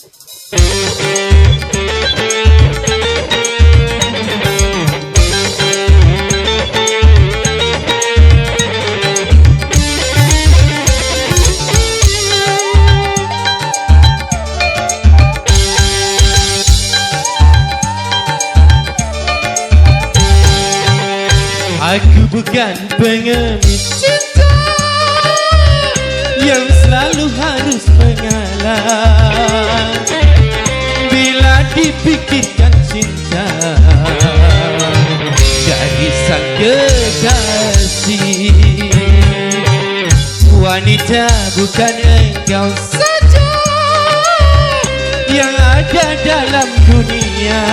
Aku bukan pengemis cinta yang selalu harus mengalah. Bila dipikirkan cinta dari sang kekasih, wanita bukan engkau saja yang ada dalam dunia.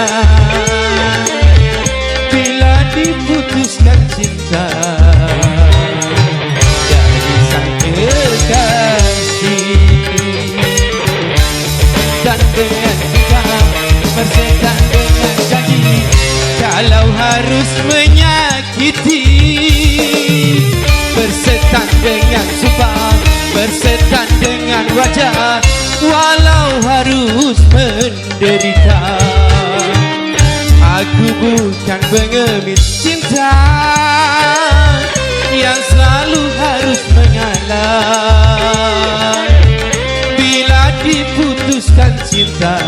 Bila diputuskan cinta dari sang kekasih, dan dengan kita bersetan dengan janji, kalau harus menyakiti, bersetan dengan sumpah, bersetan dengan wajah, walau harus menderita. Aku bukan pengemis cinta yang selalu harus mengalah. Bila diputuskan cinta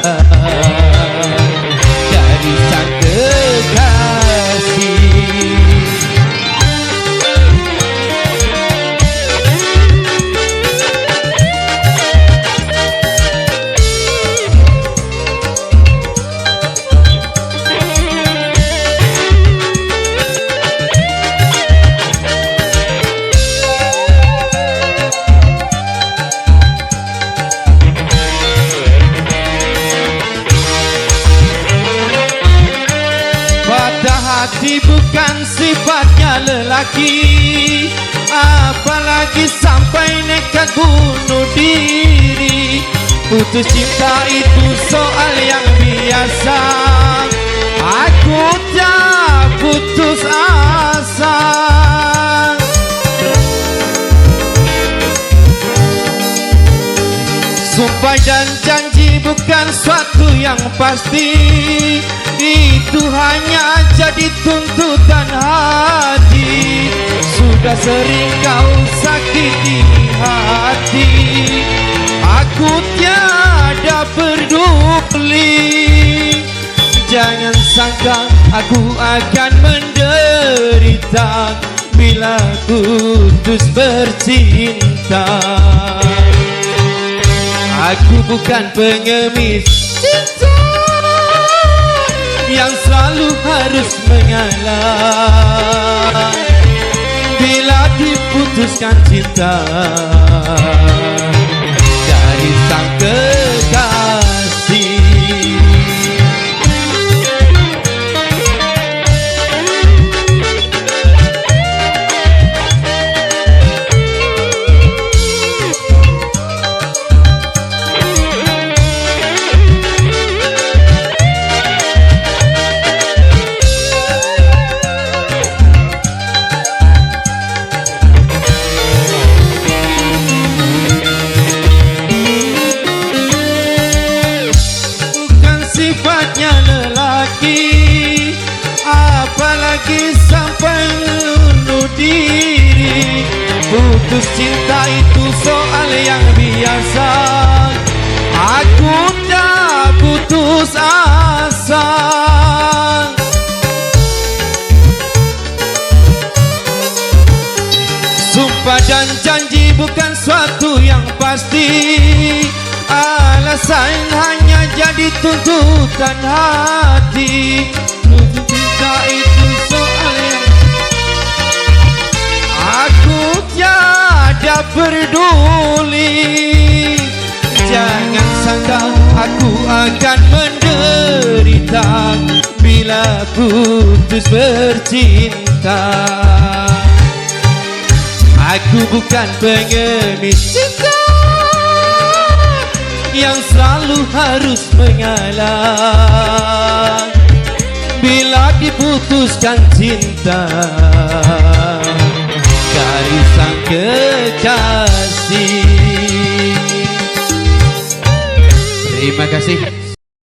dari sang kekasih, hati bukan sifatnya lelaki, apalagi sampai nekat bunuh diri. Putus cinta itu soal yang biasa, aku tak putus asa. Sumpah dan janji bukan suatu yang pasti, itu hanya jadi tuntutan hati. Sudah sering kau sakiti hati, aku tiada peduli. Jangan sangka aku akan menderita bila putus bercinta. Aku bukan pengemis cinta yang selalu harus mengalah. Bila diputuskan cinta dari sang kekasih, sifatnya lelaki, apalagi sampai bunuh diri. Putus cinta itu soal yang biasa, aku tak putus asa. Sumpah dan janji bukan suatu yang pasti, alasan hanya jadi tuntutan hati. Putus cinta itu soal yang aku tiada peduli. Jangan sangka aku akan menderita bila putus bercinta. Aku bukan pengemis cinta yang selalu harus mengalah. Bila diputuskan cinta dari sang kekasih. Terima kasih.